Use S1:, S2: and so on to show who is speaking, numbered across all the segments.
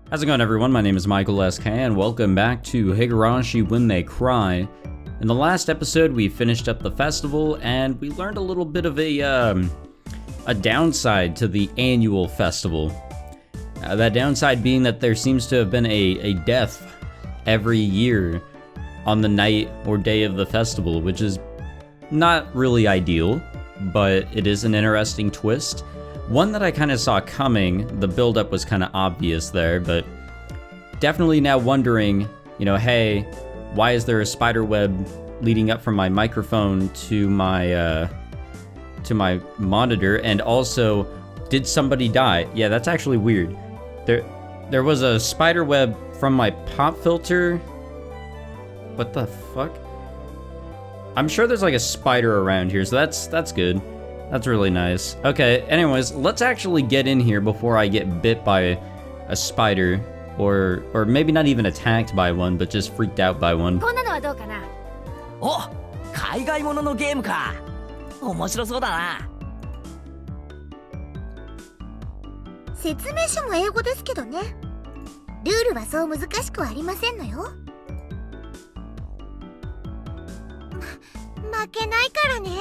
S1: How's it going, everyone? My name is Michael SK, and welcome back to Higurashi When They Cry. In the last episode, we finished up the festival, and we learned a little bit of a downside to the annual festival. That downside being that there seems to have been a death every year on the night or day of the festival, which is not really ideal, but it is an interesting twist. One that I kind of saw coming. The build-up was kind of obvious there, but definitely now wondering, hey, why is there a spider web leading up from my microphone to my monitor? And also, did somebody die? Yeah, that's actually weird. There was a spider web from my pop filter. What the fuck? I'm sure there's like a spider around here, so that's good. That's really nice. Okay, anyways, let's actually get in here before I get bit by a spider, or maybe not even attacked by one, but just freaked out by one.
S2: こんなのはどうかな? お、海外もののゲームか。面白そうだな。
S3: 説明書も英語ですけどね。ルールはそう難しくはありませんのよ。負けないからね。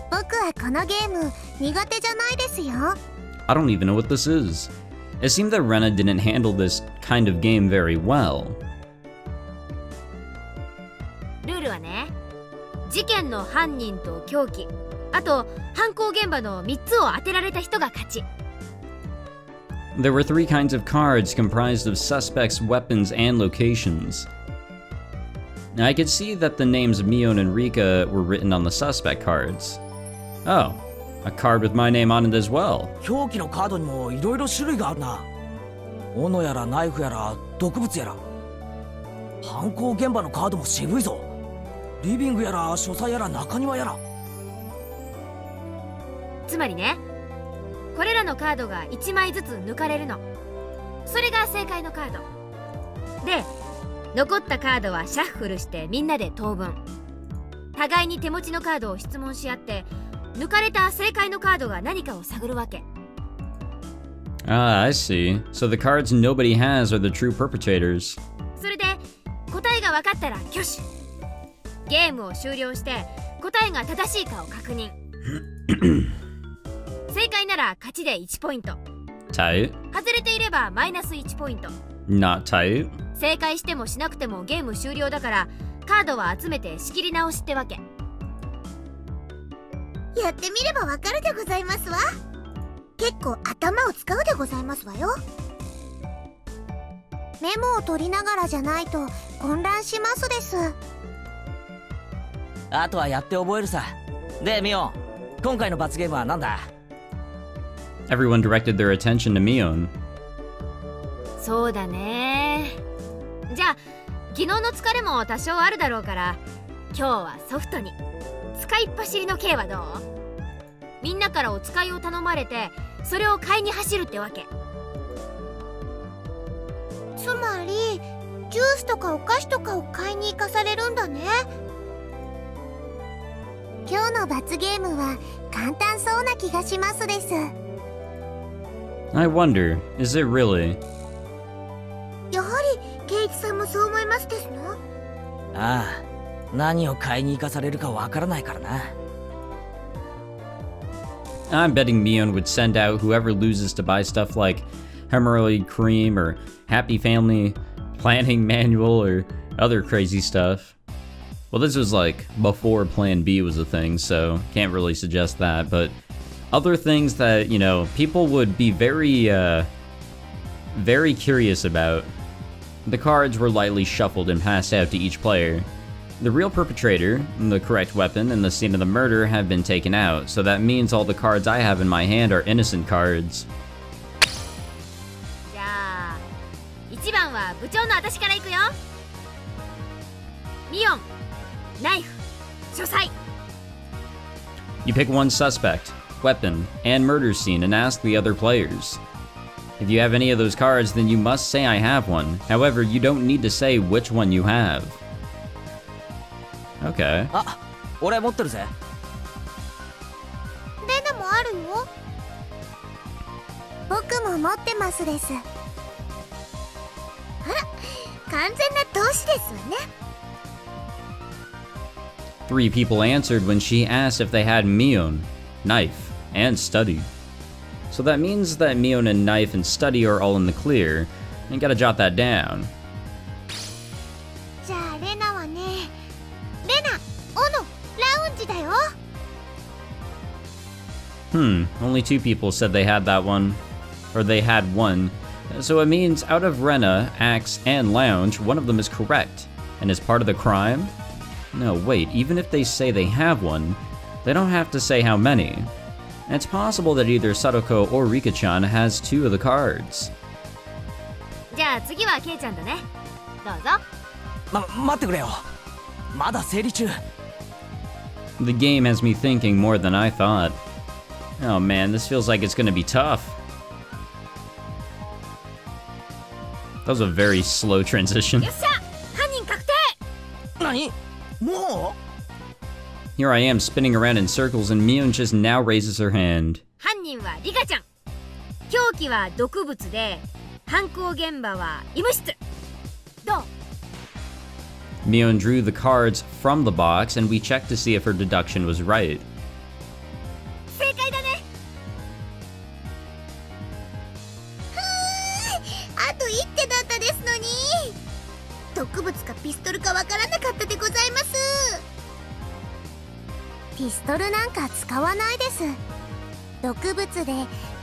S3: 僕はこのゲーム苦手じゃないですよ。
S1: I don't even know what this is. It seemed that Rena didn't handle this kind of game very well.
S2: ルールはね、事件の犯人と凶器、あと犯行現場の3つを当てられた人が勝ち。
S1: There were 3 kinds of cards comprised of suspects, weapons, and locations. Now, I could see that the names Mion and Rika were written on the suspect cards. Oh, a card with my name on it as well.
S2: 凶器のカードにもいろいろ種類があるな。斧やらナイフやら毒物やら。犯行現場のカードも渋いぞ。リビングやら書斎やら中庭やら。つまりね、これらのカードが1枚ずつ抜かれるの。それが正解のカード。で、残ったカードはシャッフルしてみんなで等分。互いに手持ちのカードを質問し合って、抜かれた正解のカードが何かを探るわけ。
S1: Ah, I see. So the cards nobody has are the true perpetrators.
S2: それで答えが分かったら挙手。ゲームを終了して答えが正しいかを確認。正解なら勝ちで1ポイント。
S1: Tight.
S2: 外れていればマイナス1ポイント。
S1: Not tight.
S2: 正解してもしなくてもゲーム終了だから、カードは集めて仕切り直しってわけ。
S3: やってみればわかるでございますわ。結構頭を使うでございますわよ。メモを取りながらじゃないと混乱しますです。
S2: あとはやって覚えるさ。で、ミオン、今回の罰ゲームは何だ?
S1: Everyone directed their attention to Mion.
S2: そうだね。じゃあ、昨日の疲れも多少あるだろうから、今日はソフトに。使いっ走りの刑はどう？みんなからお使いを頼まれて、それを買いに走るってわけ。
S3: つまりジュースとかお菓子とかを買いに行かされるんだね。今日の罰ゲームは簡単そうな気がしますです。
S1: I wonder, is it really?
S3: やはりケイチさんもそう思いますですの？
S2: ああ、何を買いに行かされるかわからないからな。
S1: I'm betting Mion would send out whoever loses to buy stuff like hemorrhoid cream or happy family planning manual or other crazy stuff. Well, this was like before Plan B was a thing, so can't really suggest that, but other things that, people would be very curious about. The cards were lightly shuffled and passed out to each player. The real perpetrator, the correct weapon, and the scene of the murder have been taken out, so that means all the cards I have in my hand are innocent cards.
S2: じゃあ、1番は部長の私から行くよ。ミオン、ナイフ、書斎。
S1: You pick one suspect, weapon, and murder scene and ask the other players. If you have any of those cards, then you must say I have one. However, you don't need to say which one you have. Okay.
S2: あ、俺持ってるぜ。
S3: レナもあるの？僕も持ってますです。あら、完全な投資ですわね。
S1: Three people answered when she asked if they had Mion, knife, and study. So that means that Mion and knife and study are all in the clear, and gotta jot that down.
S3: じゃあレナはね、レナ、オノ、ラウンジだよ。
S1: Only two people said they had that one. Or they had one. So it means out of Rena, Axe, and Lounge, one of them is correct, and is part of the crime? No, wait, even if they say they have one, they don't have to say how many. And it's possible that either Sadoko or Rika-chan has two of the cards.
S2: じゃあ次はケイちゃんだね。どうぞ。
S4: 待ってくれよ。まだ整理中。
S1: The game has me thinking more than I thought. Oh man, this feels like it's gonna be tough. That was a very slow transition.
S2: よっしゃ、犯人確定。
S4: 何？もう？
S1: Here I am spinning around in circles and Mion just now raises her hand.
S2: 犯人はリカちゃん。凶器は毒物で、犯行現場は医務室。どう？
S1: Mion drew the cards from the box and we checked to see if her deduction was right.
S2: 正解だね。
S3: あと一手だったですのに。毒物かピストルかわからなかったでございます。ピストルなんか使わないです。毒物で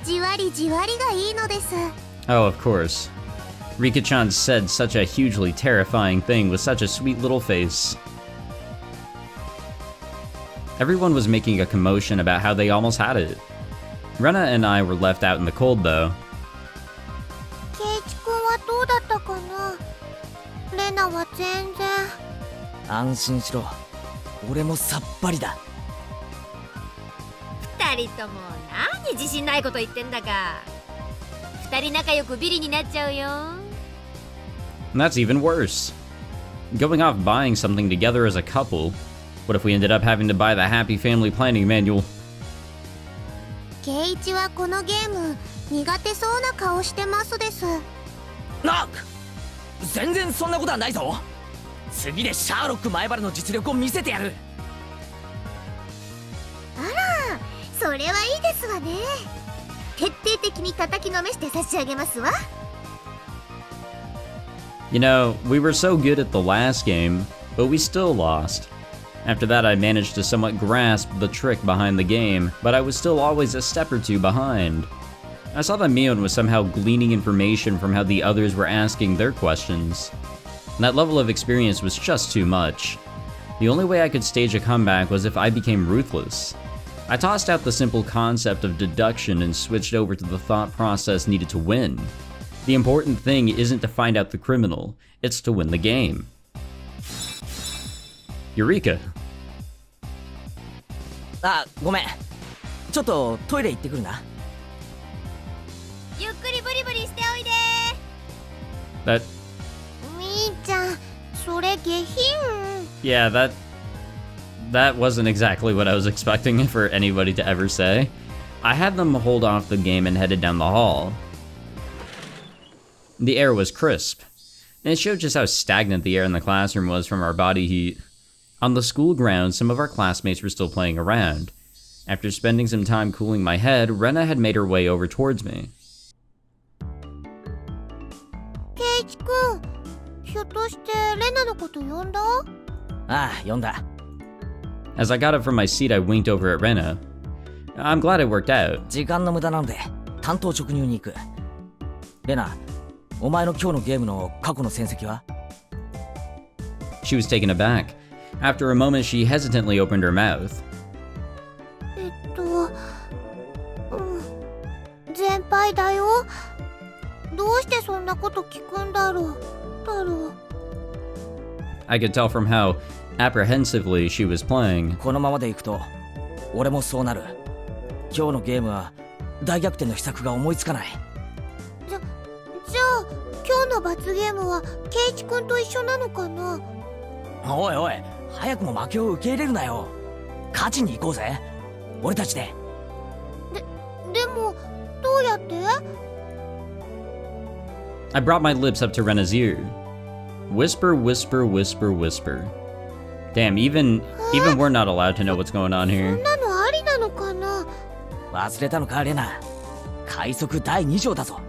S3: じわりじわりがいいのです。
S1: Oh, of course. Rika-chan said such a hugely terrifying thing with such a sweet little face. Everyone was making a commotion about how they almost had it. Rena and I were left out in the cold though.
S3: ケイチ君はどうだったかな。レナは全然。
S4: 安心しろ。俺もさっぱりだ。
S2: 二人とも何自信ないこと言ってんだか。二人仲良くビリになっちゃうよ。
S1: And that's even worse. Going off buying something together as a couple. What if we ended up having to buy the Happy Family Planning Manual?
S3: ケイチはこのゲーム苦手そうな顔してますです。
S4: 全然そんなことはないぞ。次でシャーロック前原の実力を見せてやる。
S3: あら、それはいいですわね。徹底的に叩きのめして差し上げますわ。
S1: You know, we were so good at the last game, but we still lost. After that, I managed to somewhat grasp the trick behind the game, but I was still always a step or two behind. I saw that Mion was somehow gleaning information from how the others were asking their questions. That level of experience was just too much. The only way I could stage a comeback was if I became Ruthless. I tossed out the simple concept of deduction and switched over to the thought process needed to win. The important thing isn't to find out the criminal, it's to win the game. Eureka!
S4: ごめん。ちょっとトイレ行ってくるな。
S2: ゆっくりブリブリしておいで。
S1: That...
S3: みーちゃん、それ下品。
S1: Yeah, that wasn't exactly what I was expecting for anybody to ever say. I had them hold off the game and headed down the hall. The air was crisp, and it showed just how stagnant the air in the classroom was from our body heat. On the school grounds, some of our classmates were still playing around. After spending some time cooling my head, Rena had made her way over towards me.
S3: ケイチ君、ひょっとしてレナのこと呼んだ？
S4: 呼んだ。
S1: As I got up from my seat, I winked over at Rena. I'm glad it worked out.
S4: 時間の無駄なので担当直入に行く。レナ、お前の今日のゲームの過去の戦績は？
S1: She was taken aback. After a moment, she hesitantly opened her mouth.
S3: 全敗だよ。どうしてそんなこと聞くんだろう。
S1: I could tell from how apprehensively she was playing.
S4: このままでいくと俺もそうなる。今日のゲームは大逆転の秘策が思いつかない。
S3: じゃあ今日の罰ゲームはケイチ君と一緒なのかな。
S4: おいおい、早くも負けを受け入れるなよ。勝ちに行こうぜ、俺たちで。
S3: でもどどうやって？
S1: I brought my lips up to Rena's ear. Whisper, whisper, whisper, whisper. Damn, even we're not allowed to know what's going on
S3: そ
S1: here.
S3: んなのありなのかな？
S4: 忘れたのかレナ。海賊第2条だぞ。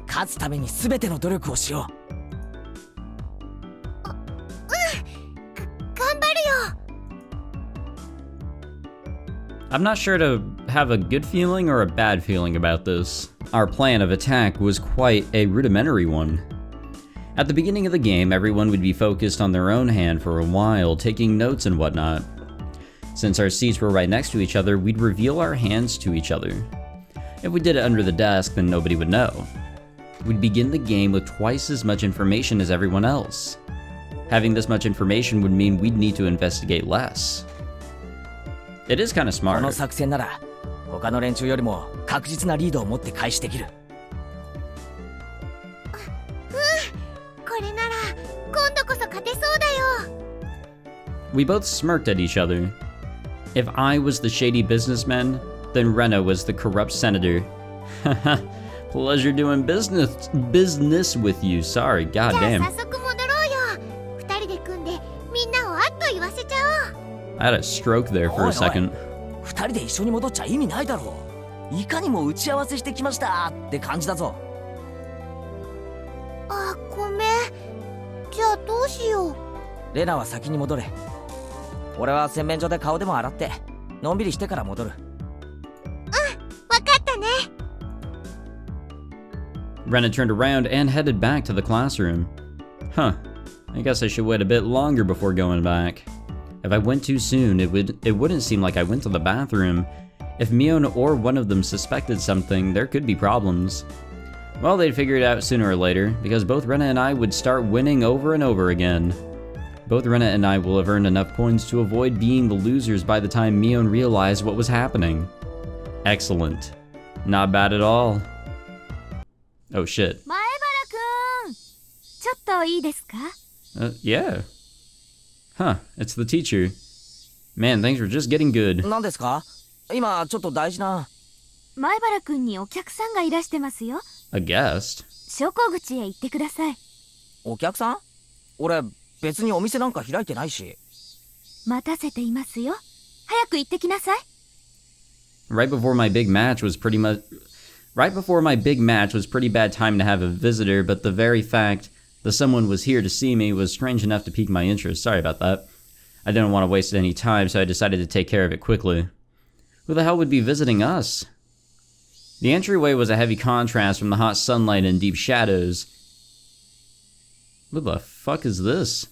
S4: 勝つために全ての努力をしよう。
S3: 頑張るよ。
S1: I'm not sure to have a good feeling or a bad feeling about this. Our plan of attack was quite a rudimentary one. At the beginning of the game, everyone would be focused on their own hand for a while, taking notes and whatnot. Since our seats were right next to each other, we'd reveal our hands to each other. If we did it under the desk, then nobody would know. We'd begin the game with twice as much information as everyone else. Having this much information would mean we'd need to investigate less. It is kind of
S4: こ
S1: smart.
S4: の作戦なら他の連中よりも確実なリードを持って開始できる。
S3: これなら今度こそ勝てそうだよ。
S1: We both smirked at each other. If I was the shady businessman, then Rena was the corrupt senator. Pleasure doing business with you. Sorry,
S3: じゃあ
S1: goddamn.
S3: 早速戻ろうよ。二人で組んでみんなをあっと言わせちゃおう。
S1: I had a stroke there for a second.
S4: 2人で一緒に戻っちゃ意味ないだろう。いかにも打ち合わせしてきましたって感じだぞ。
S3: あ、ごめん。じゃあどうしよう。
S4: レナは先に戻れ。俺は洗面所で顔でも洗ってのんびりしてから戻る。
S3: わかったね。
S1: Rena turned around and headed back to the classroom. Huh. I guess I should wait a bit longer before going back. If I went too soon, it wouldn't seem like I went to the bathroom. If Mion or one of them suspected something, there could be problems. Well, they'd figure it out sooner or later, because both Rena and I would start winning over and over again. Both Rena and I will have earned enough points to avoid being the losers by the time Mion realized what was happening. Excellent. Not bad at all. Oh shit.
S2: 前原くん、ちょっといいですか？
S1: Yeah. Huh, it's the teacher. Man, things were just getting good.
S4: 何ですか？今ちょっと大事な。
S2: 前原くんにお客さんがいらしてますよ。
S1: A guest?
S2: 昇降口へ行ってください。
S4: お客さん？俺別にお店なんか開いてないし。
S2: 待たせていますよ。早く行ってきなさい。
S1: Right before my big match was pretty bad time to have a visitor, but the very fact that someone was here to see me was strange enough to pique my interest. Sorry about that. I didn't want to waste any time, so I decided to take care of it quickly. Who the hell would be visiting us? The entryway was a heavy contrast from the hot sunlight and deep shadows. What the fuck is this?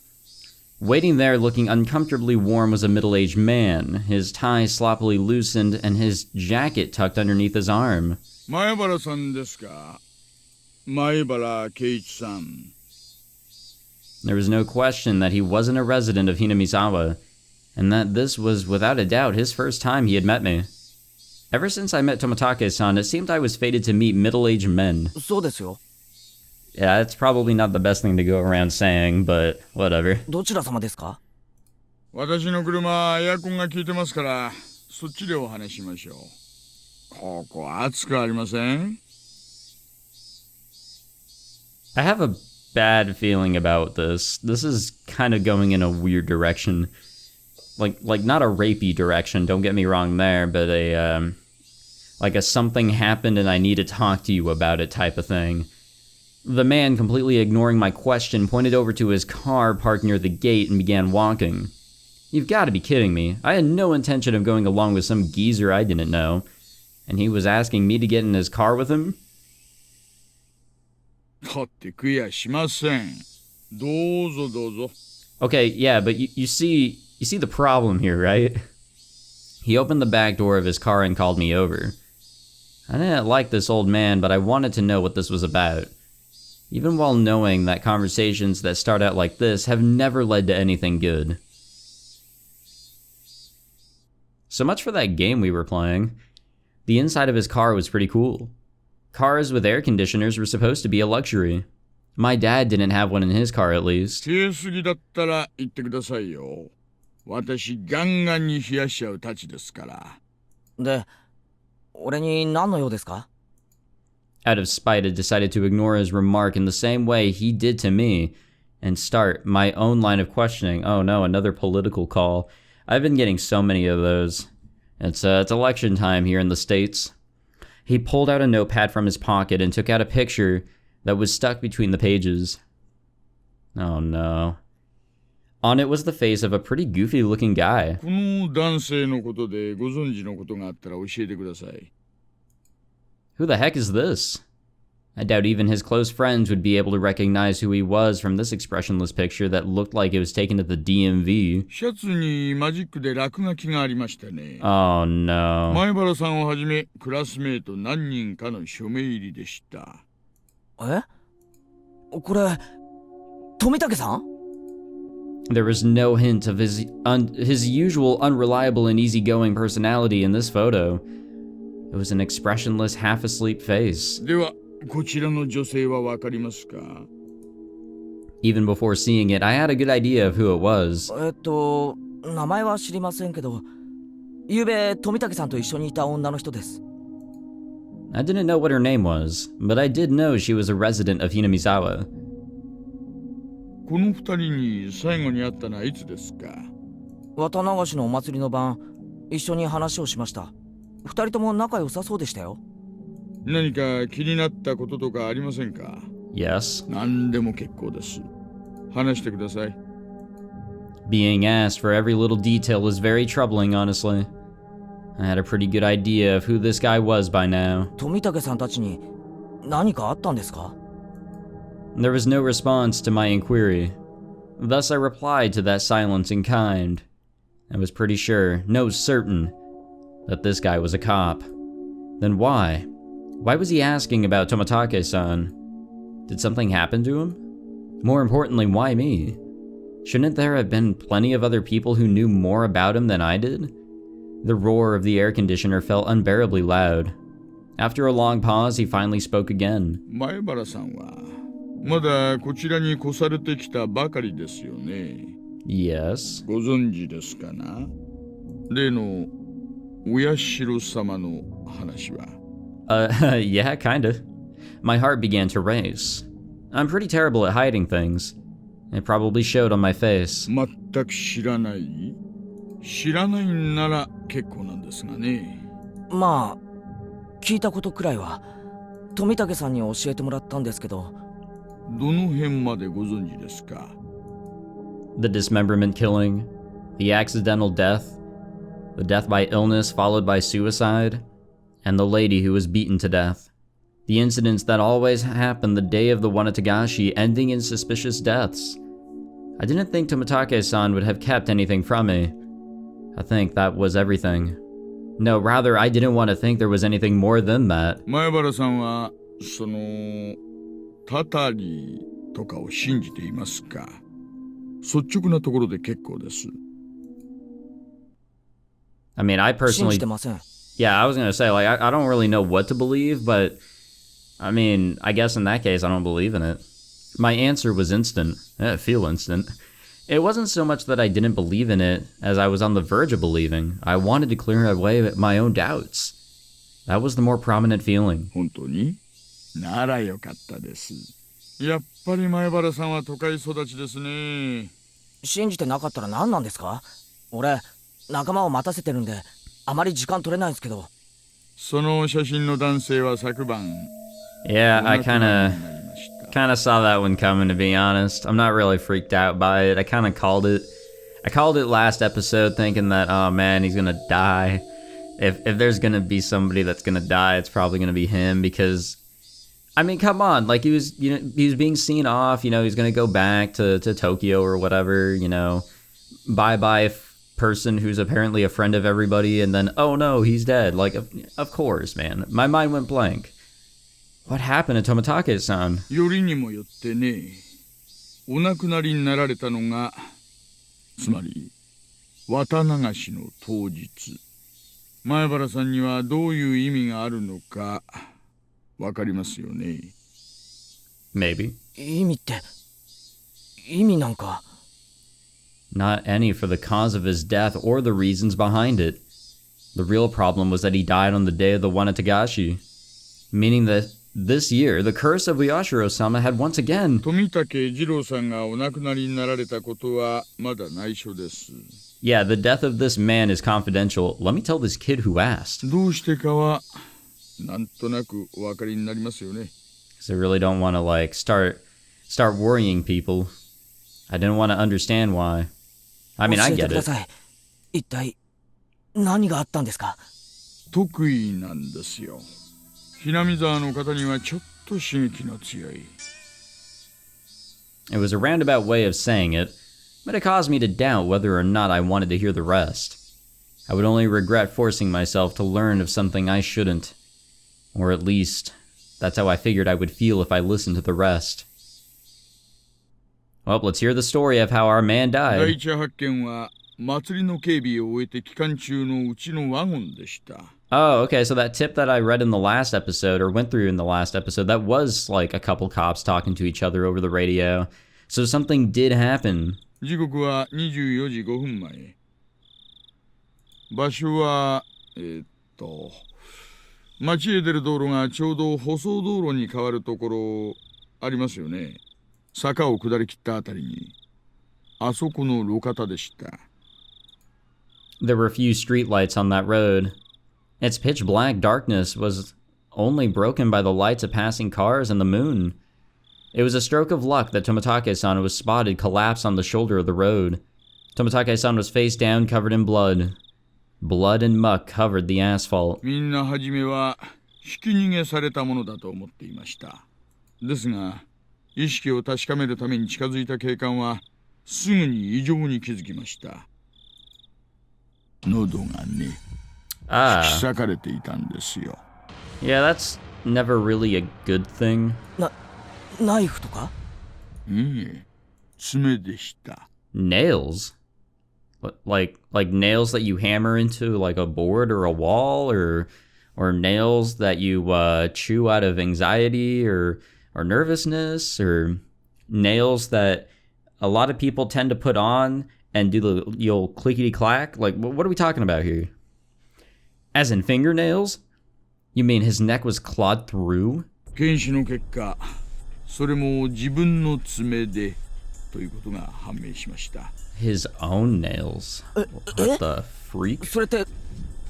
S1: Waiting there looking uncomfortably warm was a middle-aged man, his tie sloppily loosened and his jacket tucked underneath his arm.
S5: 前原さんですか？前原圭一さん。
S1: There was no question that he wasn't a resident of Hinamizawa, and that this was without a doubt his first time he had met me. Ever since I met Tomitake-san, it seemed I was fated to meet middle-aged men.
S4: そうですよ。
S1: Yeah, that's probably not the best thing to go around saying, but whatever.
S4: どちら様ですか？
S5: 私の車エアコンが効いてますから、そっちでお話しましょう。ここ暑くありません？
S1: I have a bad feeling about this. This is kind of going in a weird direction. Like not a rapey direction, don't get me wrong there, but like a something happened and I need to talk to you about it type of thing. The man, completely ignoring my question, pointed over to his car parked near the gate and began walking. You've got to be kidding me. I had no intention of going along with some geezer I didn't know. And he was asking me to get in his car with him?
S5: だって食いやしません。どうぞどうぞ。
S1: Okay, yeah, but you see the problem here, right? He opened the back door of his car and called me over. I didn't like this old man, but I wanted to know what this was about. Even while knowing that conversations that start out like this have never led to anything good. So much for that game we were playing. The inside of his car was pretty cool. Cars with air conditioners were supposed to be a luxury. My dad didn't have one in his car at least.
S5: 冷えすぎだったら言ってくださいよ。私ガンガンに冷やしちゃうたちですから。
S4: で、俺に何の用ですか？
S1: Out of spite, I decided to ignore his remark in the same way he did to me and start my own line of questioning. Oh no, another political call. I've been getting so many of those. It's election time here in the States. He pulled out a notepad from his pocket and took out a picture that was stuck between the pages. Oh no. On it was the face of a pretty goofy-looking guy.
S5: この男性のことでご存知のことがあったら教えてください。
S1: Who the heck is this? I doubt even his close friends would be able to recognize who he was from this expressionless picture that looked like it was taken at the DMV.
S5: シャツにマジックで落書きがありましたね。
S1: Oh no.
S5: 前原さんをはじめクラスメート何人かの署名入りでした。
S4: え？これ、Tomitakeさん？
S1: There was no hint of his usual unreliable and easygoing personality in this photo. It was an expressionless, half-asleep face.
S5: では、こちらの女性はわかりますか？
S1: Even before seeing it, I had a good idea of who it was.
S4: 名前は知りませんけど、昨べTomitakeさんと一緒にいた女の人です。
S1: I didn't know what her name was, but I did know she was a resident of Hinamizawa.
S5: この二人に最後に会ったのはいつですか？
S4: 綿流しのお祭りの晩、一緒に話をしました。二人とも仲良さそうでしたよ。
S5: 何か気になったこととかありませんか？
S1: Yes.
S5: 何でも結構です。話してください。
S1: Being asked for every little detail was very troubling, honestly. I had a pretty good idea of who this guy was by now.
S4: Tomitakeさんたちに何かあったんですか？
S1: There was no response to my inquiry. Thus I replied to that silence in kind. I was pretty sure, no certain, that this guy was a cop. Then why? Why was he asking about Tomitake-san? Did something happen to him? More importantly, why me? Shouldn't there have been plenty of other people who knew more about him than I did? The roar of the air conditioner felt unbearably loud. After a long pause, he finally spoke again.
S5: 前原さんはまだこちらに越されてきたばかりですよね。
S1: Yes.
S5: ご存知ですかな？例のお社様の話は。
S1: Yeah, kinda. My heart began to race. I'm pretty terrible at hiding things. It probably showed on my face.
S5: 全く知らない？知らないんなら結構なんですがね。
S4: まあ、聞いたことくらいは、Tomitakeさんに教えてもらったんですけど。
S5: どの辺までご存知ですか？
S1: The dismemberment killing, the accidental death, the death by illness followed by suicide, and the lady who was beaten to death. The incidents that always happened the day of the Onikakashu ending in suspicious deaths. I didn't think Tomitake-san would have kept anything from me. I think that was everything. No, rather, I didn't want to think there was anything more than that.
S5: 前原さんはそのタタリとかを信じていますか？率直なところで結構です。
S1: I mean, I
S4: 信
S1: personally...
S4: じてません。
S1: Yeah, I was gonna say, like, I don't really know what to believe, but... I mean, I guess in that case, I don't believe in it. My answer was instant. I feel instant. It wasn't so much that I didn't believe in it, as I was on the verge of believing. I wanted to clear away my own doubts. That was the more prominent feeling.
S5: 本当に？ならよかったです。やっぱり前原さんは都会育ちですね。
S4: 信じてなかったら何なんですか？俺、仲間を待たせてるんで、あまり時間取れないんですけど。
S5: その写真の男性は昨晩。
S1: Yeah, I kinda saw that one coming, to be honest. I'm not really freaked out by it. I kinda called it. I called it last episode thinking that, oh man, he's gonna die. If there's gonna be somebody that's gonna die, it's probably gonna be him, because... I mean, come on, like, he was being seen off, he's gonna go back to Tokyo or whatever, bye-bye person who's apparently a friend of everybody, and then, oh no, he's dead. Like, of course, man. My mind went blank. What happened to Tomitake-san?
S5: よりにもよってね、お亡くなりになられたのが、つまり、綿流しの当日。前原さんにはどういう意味があるのか、わかりますよね。
S1: Maybe.
S4: 意味って、意味なんか。
S1: Not any for the cause of his death or the reasons behind it. The real problem was that he died on the day of the Onikakashu, meaning that this year, the curse of Uyashiro-sama had once again...
S5: 富武二郎さんがお亡くなりになられたことはまだ内緒です。
S1: Yeah, the death of this man is confidential. Let me tell this kid who asked.
S5: どうしてかはなんとなくお分かりになりますよね。
S1: Because I really don't want to, like, start worrying people. I didn't want to understand why. I mean, I get it.
S4: 一体何があったんですか？
S5: 得意なんですよ。Hinamizawaの方にはちょっと刺激の強い。
S1: It was a roundabout way of saying it, but it caused me to doubt whether or not I wanted to hear the rest. I would only regret forcing myself to learn of something I shouldn't. Or at least, that's how I figured I would feel if I listened to the rest. Well, let's hear the story of how our man
S5: 第
S1: died.
S5: 一発見は祭りの警備を終えて期間中のうちのワゴンでした。
S1: Oh, okay, so that tip that I read in the last episode, or went through in the last episode, that was like a couple cops talking to each other over the radio. So something did happen.
S5: 時刻は24時5分前。場所は、町へ出る道路がちょうど舗装道路に変わるところありますよね。坂を下り切ったあたりに、あそこの路肩でした。
S1: There were a few streetlights on that road. Its pitch black darkness was only broken by the lights of passing cars and the moon. It was a stroke of luck that Tomitake-san was spotted collapsed on the shoulder of the road. Tomitake-san was face down, covered in blood. Blood and muck covered the asphalt.
S5: みんなはじめはひき逃げされたものだと思っていました。ですが、意識を確かめるために近づいた警官はすぐに異常に気づきました。喉がね、引き裂かれていたんですよ。
S1: Yeah, that's never really a good thing.
S4: ナイフとか？
S5: いいえ、爪でした。
S1: Nails? Like nails that you hammer into like a board or a wall, or nails that you chew out of anxiety or nervousness, or nails that a lot of people tend to put on and do the old clickety clack. Like, what are we talking about here? As in fingernails? You mean his neck was clawed through?
S5: 検視の結果、それも自分の爪でということが判明しました。
S1: His own nails. What the freak?
S4: それって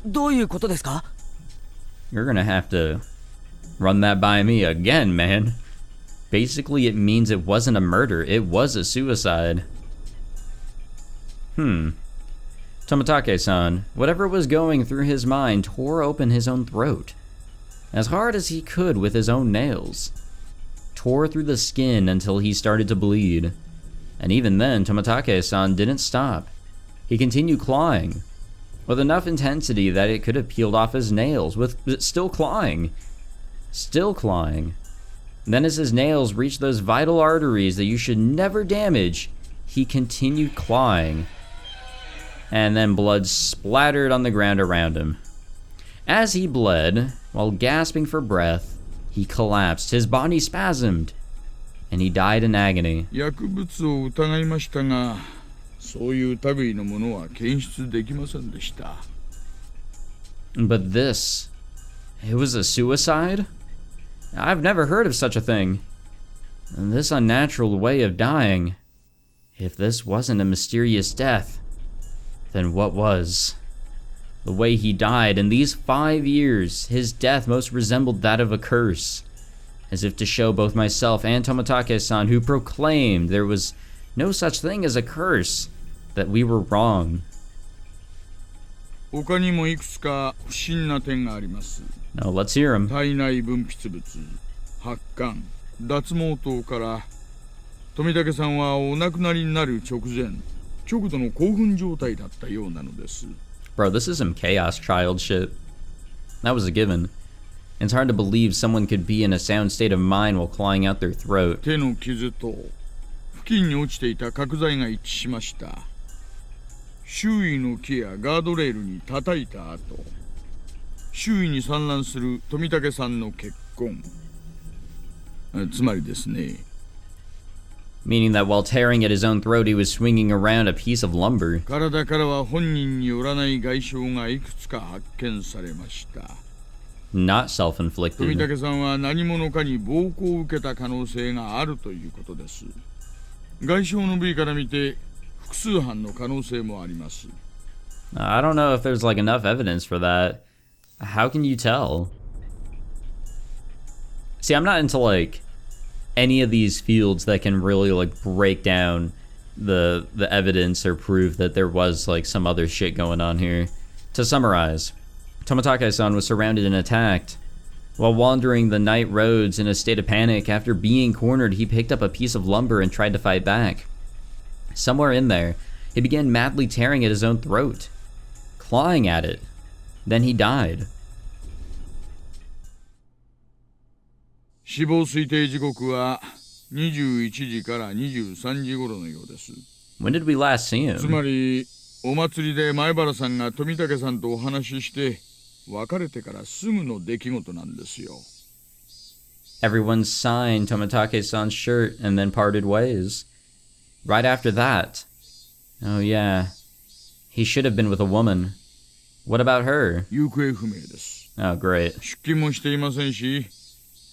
S4: どういうことですか？
S1: You're gonna have to run that by me again, man. Basically, it means it wasn't a murder. It was a suicide. Tomitake-san, whatever was going through his mind, tore open his own throat. As hard as he could with his own nails. Tore through the skin until he started to bleed. And even then, Tomitake-san didn't stop. He continued clawing, with enough intensity that it could have peeled off his nails, with still clawing. Still clawing. Then as his nails reached those vital arteries that you should never damage, he continued clawing. And then blood splattered on the ground around him. As he bled, while gasping for breath, he collapsed, his body spasmed, and he died in agony.
S5: 薬物を疑いましたが、そういう類のものは検出できませんでした。
S1: But this, it was a suicide? I've never heard of such a thing. And this unnatural way of dying. If this wasn't a mysterious death, then what was? The way he died in these 5 years, his death most resembled that of a curse. As if to show both myself and Tomitake-san, who proclaimed there was no such thing as a curse, that we were wrong.
S5: 他にもいくつか不審な点があります。
S1: Now let's hear him.
S5: 体内分泌物、発汗、脱毛等から富武さんはお亡くなりになる直前、極度の興奮状態だったようなのです。
S1: Bro, this is some chaos child shit. That was a given. It's hard to believe someone could be in a sound state of mind while clawing out their throat.
S5: 手の傷と付近に落ちていた角材が一致しました。周囲の木やガードレールに叩いた後、周囲に散乱する富武さんの血痕。つまりですね。
S1: Meaning that while tearing at his own throat, he was swinging around a piece of lumber.
S5: 体からは本人によらない外傷がいくつか発見されました。
S1: not
S5: 富
S1: self-inflicted.
S5: 武さんは何者かに暴行を受けた可能性があるということです。外傷の部位から見て複数犯の可能性もあります。
S1: I don't know if there's like enough evidence for that. How can you tell? See, I'm not into like any of these fields that can really like break down the evidence or prove that there was like some other shit going on here. To summarize, Tomitake-san was surrounded and attacked. While wandering the night roads in a state of panic, after being cornered, he picked up a piece of lumber and tried to fight back. Somewhere in there, he began madly tearing at his own throat, clawing at it. Then he died.
S5: 死亡推定時刻は21時から23時頃のようです。
S1: When did we last see
S5: つま
S1: him?
S5: りお祭りで前原さんが富武さんとお話しして別れてからすぐの出来事なんですよ。
S1: Everyone signed Tomitake-san's shirt and then parted ways. Right after that. Oh yeah. He should have been with a woman. What about her?
S5: 行方不明です。
S1: Oh, great.
S5: 出勤もしていませんし、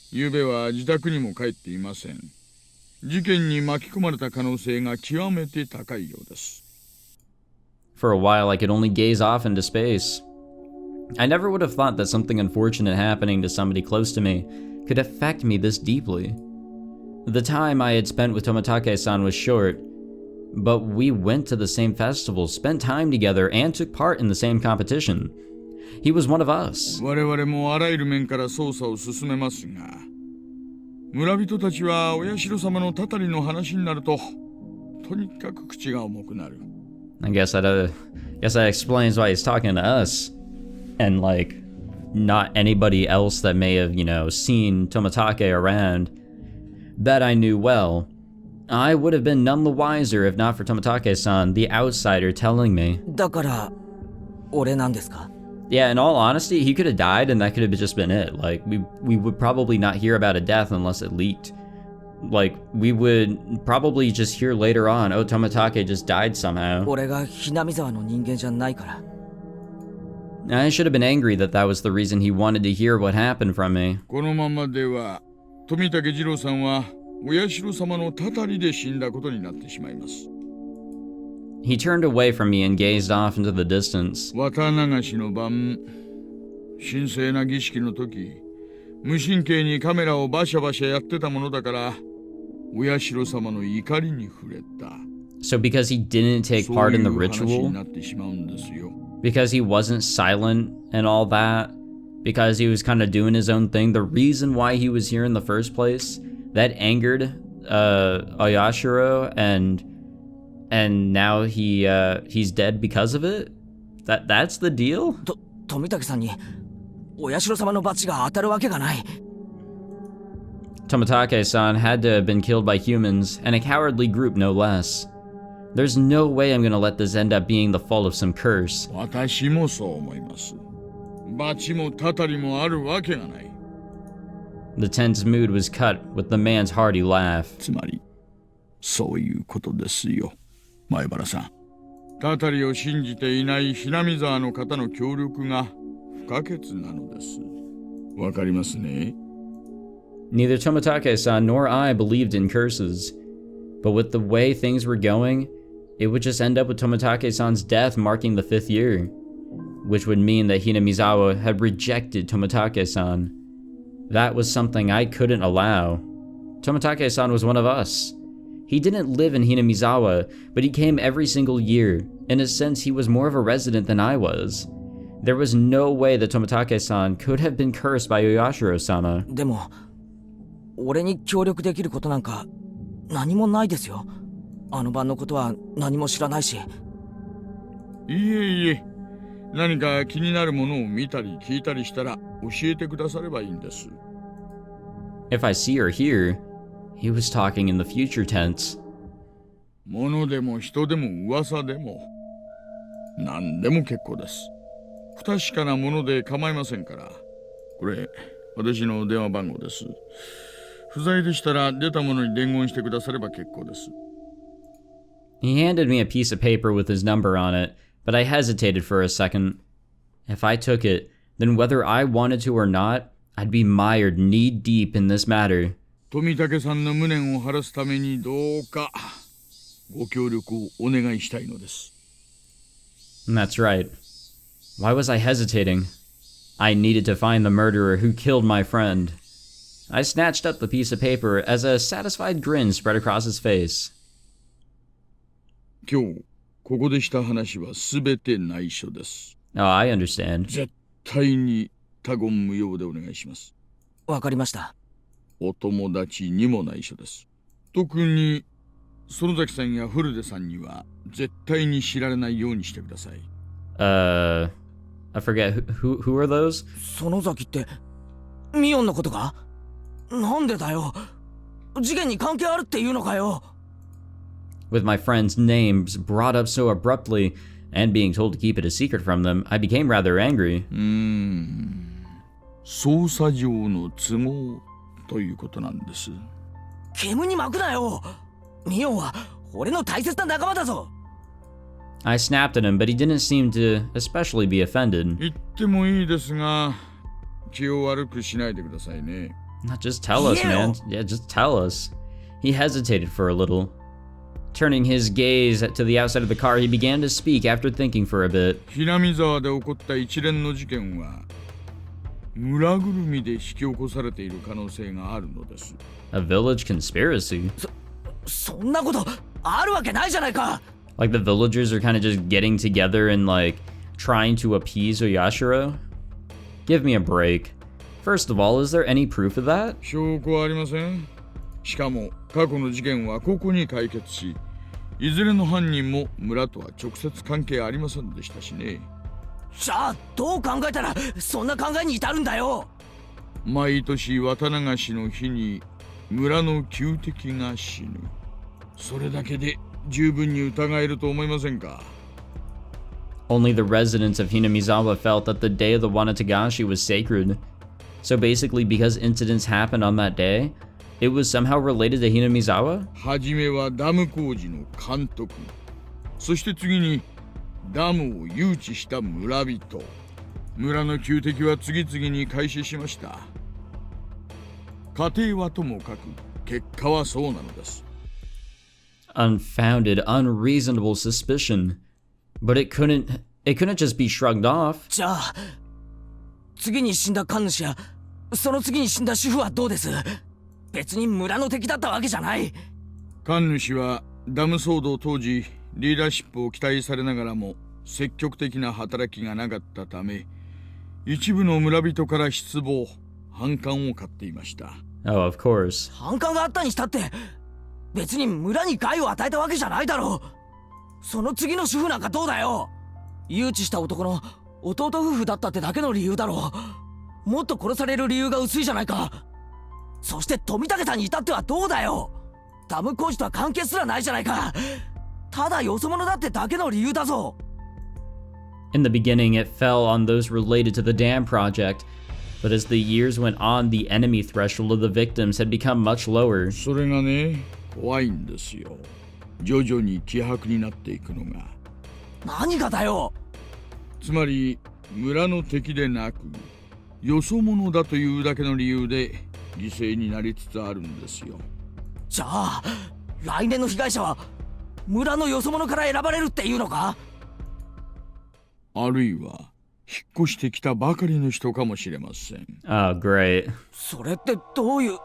S5: 昨夜は自宅にも帰っていません。事件に巻き込まれた可能性が極めて高いようです。
S1: For a while, I could only gaze off into space. I never would have thought that something unfortunate happening to somebody close to me could affect me this deeply. The time I had spent with Tomitake-san was short, but we went to the same festival, spent time together, and took part in the same competition. He was one of us.
S5: 我々もあらゆる面から捜査を進めますが、村人たちはお社様のたたりの話になると、とにかく口が重くなる。
S1: I guess that explains why he's talking to us, and like, not anybody else that may have, seen Tomitake around that I knew well. I would have been none the wiser if not for Tomitake-san, the outsider, telling me.
S4: だから俺なんですか？
S1: Yeah, in all honesty, he could have died and that could have just been it. Like, we would probably not hear about a death unless it leaked. Like, we would probably just hear later on, oh, Tomitake just died somehow.
S4: 俺がHinamizawaの人間じゃないから。
S1: I should have been angry that that was the reason he wanted to hear what happened from me.
S5: このままでは、富武二郎さんはお社様のたたりで死んだことになってしまいます。
S1: He turned away from me and gazed off into the distance.
S5: 綿流しの晩、神聖な儀式の時、無神経にカメラをバシャバシャやってたものだから、お社様の怒りに触れた。
S1: So because he didn't take part in the
S5: そういう話
S1: ritual,
S5: になってしまうんですよ。
S1: because he wasn't silent and all that, because he was kind of doing his own thing, the reason why he was here in the first place, that angered Oyashiro, and now he's dead because of it? That's the deal?
S4: 富武さんにお社様の罰が当たるわけがない。
S1: Tomitake-san had to have been killed by humans, and a cowardly group no less. There's no way I'm gonna let this end up being the fault of some curse.
S5: 私もそう思います。罰もたたりもあるわけがない。
S1: The tense mood was cut with the man's hearty laugh.
S5: つまり、そういうことですよ、前原さん。たたりを信じていないHinamizawaの方の協力が不可欠なのです。わかりますね？
S1: Neither Tomitake-san nor I believed in curses, but with the way things were going, it would just end up with Tomitake-san's death marking the 5th year, which would mean that Hinamizawa had rejected Tomitake-san. That was something I couldn't allow. Tomitake-san was one of us. He didn't live in Hinamizawa, but he came every single year. In a sense, he was more of a resident than I was. There was no way that Tomitake-san could have been cursed by Oyashiro-sama.
S4: でも俺に協力できることなんか何もないですよ。あの晩のことは何も知らないし。
S5: いえいえ、何か気になるものを見たり聞いたりしたら教えてくださればいいんです。
S1: If I see or hear, he was talking in the future tense.
S5: 物でも人でも噂でも何でも結構です。不確かなもので構いませんから。これ、私の電話番号です。不在でしたら出たものに伝言してくだされば結構です。
S1: He handed me a piece of paper with his number on it, but I hesitated for a second. If I took it, then whether I wanted to or not, I'd be mired knee-deep in this matter.
S5: 富武さんの無念を晴らすためにどうかご協力をお願いしたいのです。
S1: That's right. Why was I hesitating? I needed to find the murderer who killed my friend. I snatched up the piece of paper as a satisfied grin spread across his face.
S5: 今日ここでした話はすべて内緒です。
S1: Oh, I understand.
S5: 絶対に他言無用でお願いします。
S4: わかりました。
S5: お友達にも内緒です。特に園崎さんや古出さんには絶対に知られないようにしてください。
S1: I forget who are those?
S4: 園崎ってミオンのことか？なんでだよ。事件に関係あるっていうのかよ。
S1: With my friends' names brought up so abruptly and being told to keep it a secret from them, I became rather angry.
S5: 捜査上の都合ということなんです。
S4: 煙に巻くなよ。ミオンは俺の大切な仲間だぞ。
S1: I snapped at him, but he didn't seem to especially be offended.
S5: 言ってもいいですが、気を悪くしないでくださいね。
S1: Just tell us, man. Yeah, just tell us. He hesitated for a little. Turning his gaze to the outside of the car, he began to speak after thinking for a bit.
S5: Hinamizawa で起こった一連の事件は村ぐるみで引き起こされている可能性があるのです。
S1: A village conspiracy?
S4: そんなことあるわけないじゃないか。
S1: Like the villagers are kind of just getting together and like trying to appease Oyashiro? Give me a break. First of all, is there any proof of that?
S5: 証拠はありません。しかも過去の事件はここに解決し、いずれの犯人も村とは直接関係ありませんでしたしね。
S4: じゃあどう考えたらそんな考えに至るんだよ。
S5: 毎年綿流しの日に村の旧敵が死ぬ。それだけで十分に疑えると思いませんか？
S1: Only the residents of Hinamizawa felt that the day of the Onikakashu was sacred. So basically, because incidents happened on that day, it was somehow related to Hinamizawa?
S5: はじめはダム工事の監督、そして次にダムを誘致した村人、村の旧敵は次々に開始しました。家庭はともかく結果はそうなのです。
S1: Unfounded, unreasonable suspicion. But it couldn't just be shrugged off.
S4: じゃあ次に死んだ神主やその次に死んだ主婦はどうです？別に村の敵だったわけじゃない。
S5: 神主はダム騒動当時リーダーシップを期待されながらも積極的な働きがなかったため、一部の村人から失望、反感を買っていました。
S1: Oh, of course.
S4: 反感があったにしたって別に村に害を与えたわけじゃないだろう。その次の主婦なんかどうだよ。誘致した男の弟夫婦だったってだけの理由だろう。もっと殺される理由が薄いじゃないか。そして富武さんに至ってはどうだよ。ダム工事とは関係すらないじゃないか。ただよそ者だってだけの理由だぞ。
S1: In the beginning, it fell on those related to the dam project, but as the years went on, the enemy threshold of the victims had become much lower.
S5: それがね、怖いんですよ。徐々に希薄になっていくのが。
S4: 何がだよ。
S5: つまり村の敵でなくよそ者だというだけの理由で犠牲になりつつあるんですよ。
S4: じゃあ来年の被害者は村のよそ者から選ばれるっていうのか？
S5: あるいは引っ越してきたばかりの人かもしれません。
S1: Oh, great.
S4: それってどういう？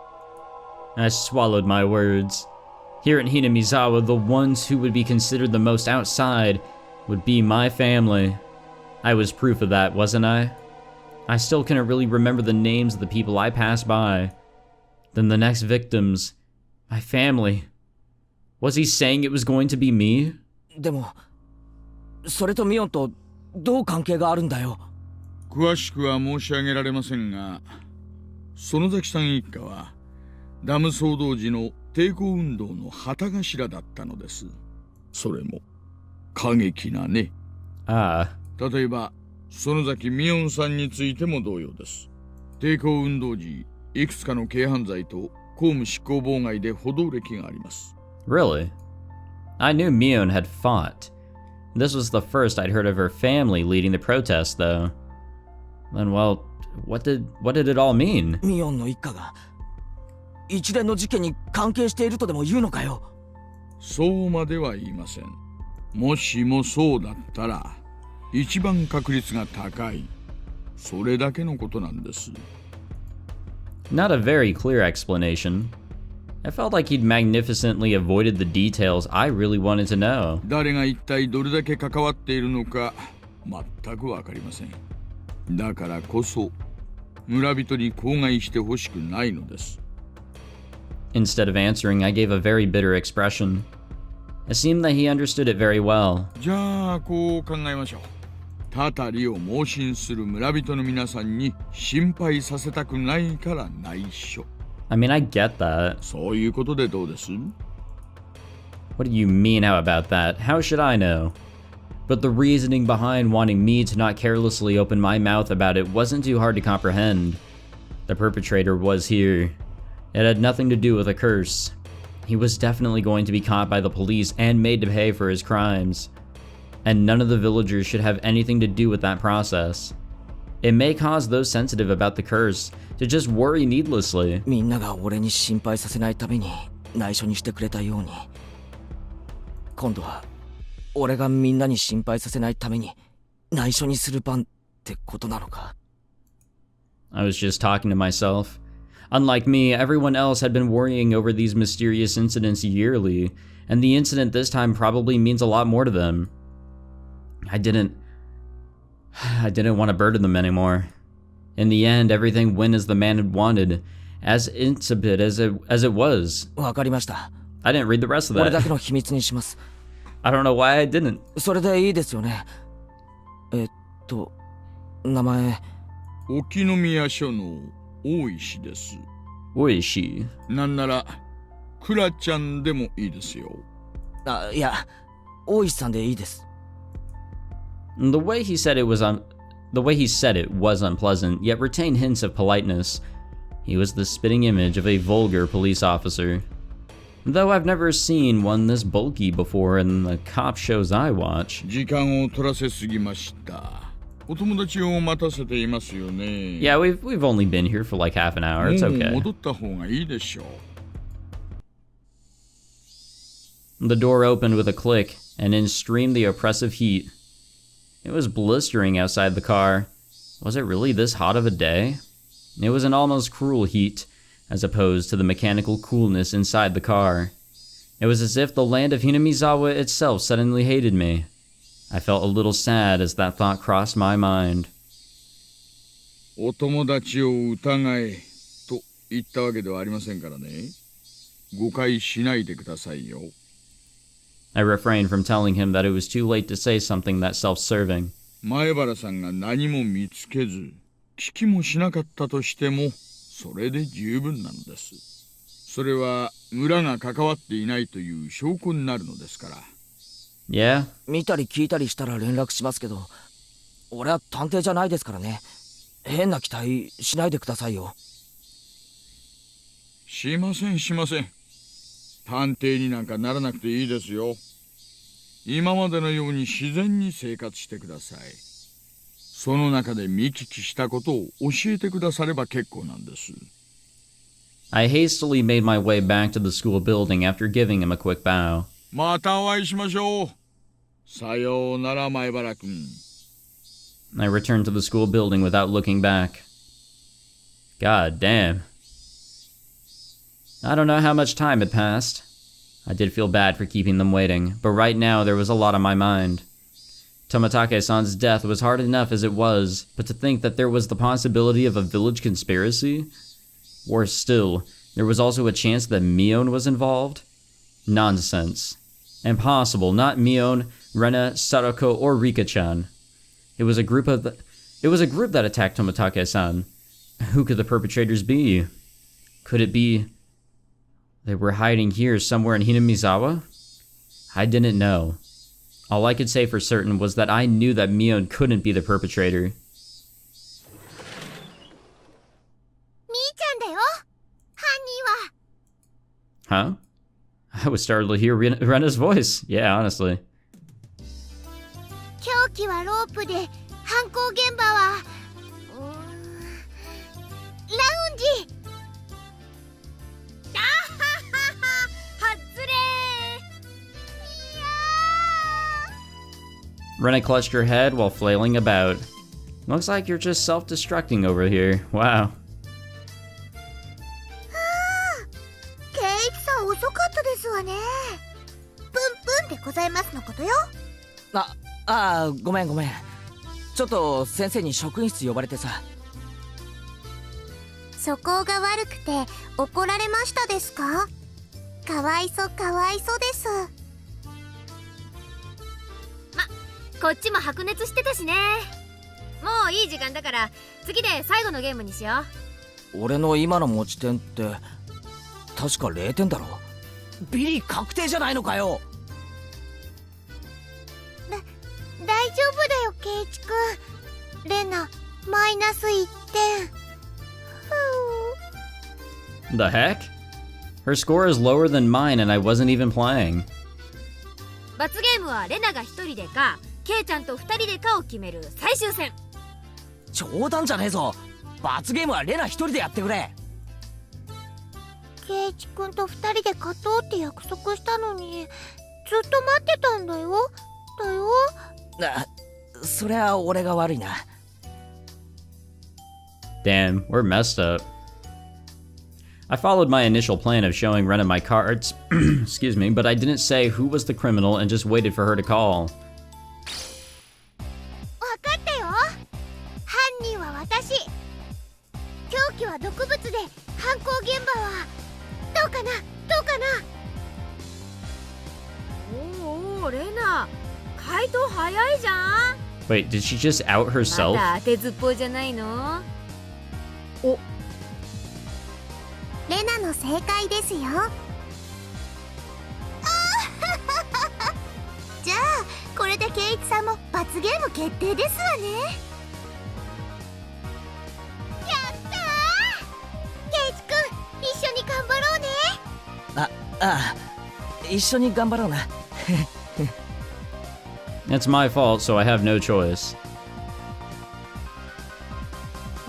S1: I swallowed my words. Here in Hinamizawa, the ones who would be considered the most outside would be my family. I was proof of that, wasn't I? I still couldn't really remember the names of the people I passed by. Then the next victims, my family. Was he saying it was going to be me?
S4: でもそれとミオンとどう関係があるんだよ。
S5: 詳しくは申し上げられませんが、園崎さん一家はダム騒動時の抵抗運動の旗頭だったのです。それも過激なね。
S1: Ah.
S5: 例えば園崎ミオンさんについても同様です。抵抗運動時、いくつかの軽犯罪と公務執行妨害で補導歴があります。
S1: Really? I knew Mion had fought. This was the first I'd heard of her family leading the protest, though. Then, well, what did it all mean?
S4: ミオンの一家が一連の事件に関係しているとでも言うのかよ。
S5: そうまでは言いません。もしもそうだったら一番確率が高い、それだけのことなんです。
S1: Not a very clear explanation. I felt like he'd magnificently avoided the details I really wanted to know.
S5: 誰が一体どれだけ関わっているのか全くわかりません。だからこそ村人に口外してほしくないのです。
S1: Instead of answering, I gave a very bitter expression. It seemed that he understood it very well.
S5: じゃあこう考えましょう。たたりを盲信する村人の皆さんに心配させたくないから内緒。
S1: I mean, I get that.
S5: そういうことでどうです？
S1: What do you mean, how about that? How should I know? But the reasoning behind wanting me to not carelessly open my mouth about it wasn't too hard to comprehend. The perpetrator was here. It had nothing to do with a curse. He was definitely going to be caught by the police and made to pay for his crimes. And none of the villagers should have anything to do with that process. It may cause those sensitive about the curse to just worry needlessly.
S4: みんなが俺に心配させないために内緒にしてくれたように、今度は俺がみんなに心配させないために内緒にする番ってことなのか。
S1: I was just talking to myself. Unlike me, everyone else had been worrying over these mysterious incidents yearly, and the incident this time probably means a lot more to them. I didn't want to burden them anymore. In the end, everything went as the man had wanted, as insipid as it was.
S4: わかりました。
S1: I didn't read the rest of
S4: 俺だ
S1: that.
S4: けの秘密にします。
S1: I don't know why I didn't.
S4: それでいいですよね。名前。
S5: 沖宮署の大石です。
S1: Who is she?
S5: なんならクラちゃんでもいいですよ。
S4: あ、いや、大石さんでいいです。
S1: The way he said it was unpleasant, yet retained hints of politeness. He was the spitting image of a vulgar police officer. Though I've never seen one this bulky before in the cop shows I watch.
S5: 時間を取らせすぎました。お友達を待たせていますよね。
S1: Yeah, we've only been here for like half an hour. It's
S5: もう
S1: okay.
S5: 戻った方がいいでしょう。
S1: The door opened with a click, and in streamed the oppressive heat. It was blistering outside the car. Was it really this hot of a day? It was an almost cruel heat, as opposed to the mechanical coolness inside the car. It was as if the land of Hinamizawa itself suddenly hated me. I felt a little sad as that thought crossed my mind.
S5: お友達を疑えと言ったわけではありませんからね。誤解しないでくださいよ。
S1: I refrained from telling him that it was too late to say something that self-serving.
S5: 前原さんが何も見つけず、聞きもしなかったとしても、それで十分なのです。それは村が関わっていないという証拠になるのですから。
S1: Yeah?
S4: 見たり聞いたりしたら連絡しますけど、俺は探偵じゃないですからね。変な期待しないでくださいよ。
S5: しませんしません。探偵になんかならなくていいですよ。今までのように自然に生活してください。その中で見聞きしたことを教えてくだされば結構なんです。
S1: I hastily made my way back to the school building after giving him a quick bow.
S5: またお会いしましょう。さようなら前原君。
S1: I returned to the school building without looking back. God damn. I don't know how much time had passed. I did feel bad for keeping them waiting, but right now there was a lot on my mind. Tomitake-san's death was hard enough as it was, but to think that there was the possibility of a village conspiracy? Worse still, there was also a chance that Mion was involved? Nonsense. Impossible, not Mion, Rena, Sadako, or Rika-chan. It was a group that attacked Tomitake-san. Who could the perpetrators be? Could it be they were hiding here somewhere in Hinamizawa? I didn't know. All I could say for certain was that I knew that Mion couldn't be the perpetrator.
S3: みーちゃんだよ、犯人は。
S1: Huh? I was startled to hear Rena's voice. Yeah, honestly.
S3: 凶器はロープで、犯行現場はジ。
S2: あははは、外れー。
S1: Rena clutched her head while flailing about. Looks like you're just self-destructing over here. Wow.
S3: ケイチさん遅かったですわね。プンプンでございますのことよ。
S4: ごめん。ちょっと先生に職員室呼ばれてさ。
S3: 素行が悪くて怒られましたですか？かわいそうです。
S2: こっちも白熱してたしね。もういい時間だから次で最後のゲームにしよ
S4: う。俺の今の持ち点って確か0点だろ。ビリ確定じゃないのかよ。
S3: 大丈夫だよケイチくん。レナマイナス1点。
S1: The heck? Her score is lower than mine and I wasn't even playing.
S2: う。罰ゲームはレナが1人でかケイちゃんと2人でかを決める最終戦。
S4: 冗談じゃねえぞ。罰ゲームはレナ1人でやってくれ。
S3: ケイチくんと2人で勝とうって約束したのにずっと待ってたんだよ。
S4: そりゃ俺が悪いな。
S1: Damn, we're messed up. I followed my initial plan of showing Rena my cards, excuse me, but I didn't say who was the criminal and just waited for her to call.
S3: わかったよ。犯人は私。凶器は毒物で犯行現場はどうかな。
S2: おーレナ、回答早いじゃん。
S1: Wait, did she just out
S2: ま
S1: herself?
S2: だ当てずっぽうじゃないの？
S3: レナの正解ですよ。じゃあこれでケイチさんも罰ゲーム決定ですわね。やったー。ケイチくん一緒に頑張ろうね。
S4: 一緒に頑張ろうな。
S1: It's my fault, so I have no choice.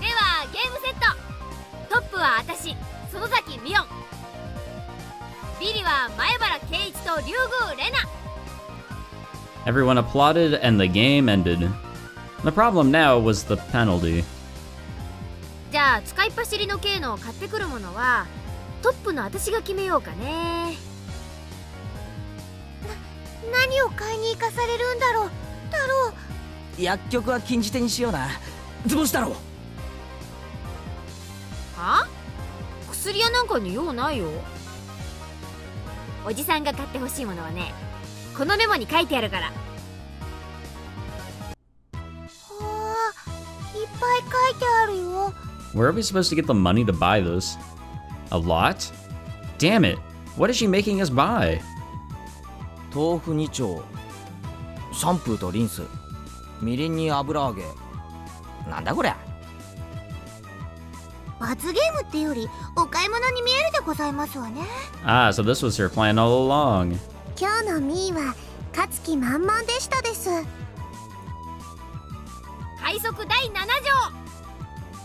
S2: ではゲームセット。トップは私、園崎美音。ビリは前原圭一と竜宮レナ。
S1: Everyone applauded and the game ended. The problem now was the penalty.
S2: じゃあ使いっ走りの系の買ってくるものはトップの私が決めようかね。
S3: 何を買いに行かされるんだろう。太郎。
S4: 薬局は禁じ手にしような。図星太郎。
S2: は？薬屋なんかに用ないよ。おじさんが買ってほしいものはね、このメモに書いてあるから。
S3: はあ、いっぱい書いてあるよ。
S1: Where are we supposed to get the money to buy this? A lot? Damn it! What is she making us buy?
S4: 豆腐2丁、シャンプーとリンス、みりんに油揚げ。なんだこりゃ。
S3: 罰ゲームってよりお買い物に見えるでございますわね。
S1: Ah, so this was her plan all along.
S3: 今日のミーは勝つ気満々でしたです。
S2: 快速第7条。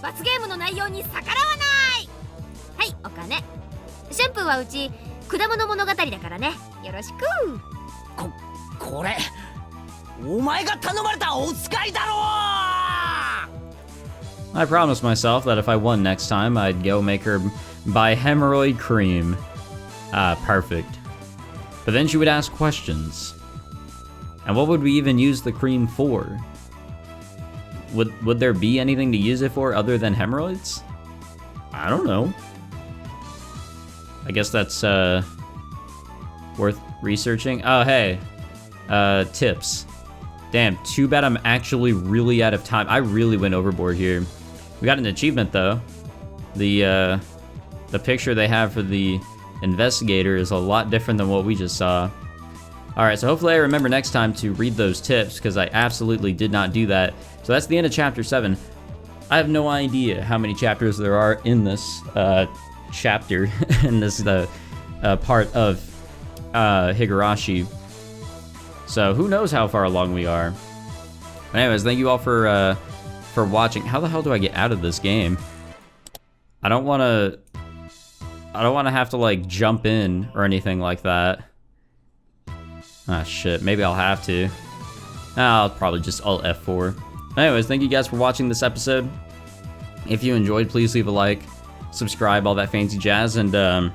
S2: 罰ゲームの内容に逆らわない。はい、お金。シャンプーはうち果物物語だからね。よろしく。
S4: これお前が頼まれたお使いだろ。
S1: I promised myself that if I won next time, I'd go make her buy hemorrhoid cream. Ah, perfect. But then she would ask questions. And what would we even use the cream for? Would there be anything to use it for other than hemorrhoids? I don't know. I guess that's worth researching. Oh, hey. Tips. Damn, too bad I'm actually really out of time. I really went overboard here. We got an achievement though. The picture they have for the investigator is a lot different than what we just saw. Alright, so hopefully I remember next time to read those tips, because I absolutely did not do that. So that's the end of chapter 7. I have no idea how many chapters there are in this chapter, in this part of Higurashi. So who knows how far along we are. But anyways, thank you all for watching. How the hell do I get out of this game? I don't want to have to like jump in or anything like that. Ah, shit. Maybe I'll have to. I'll probably just Alt F4. Anyways, thank you guys for watching this episode. If you enjoyed, please leave a like, subscribe, all that fancy jazz, and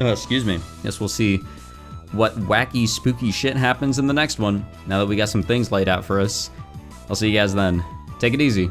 S1: excuse me. Guess we'll see what wacky, spooky shit happens in the next one. Now that we got some things laid out for us. I'll see you guys then. Take it easy.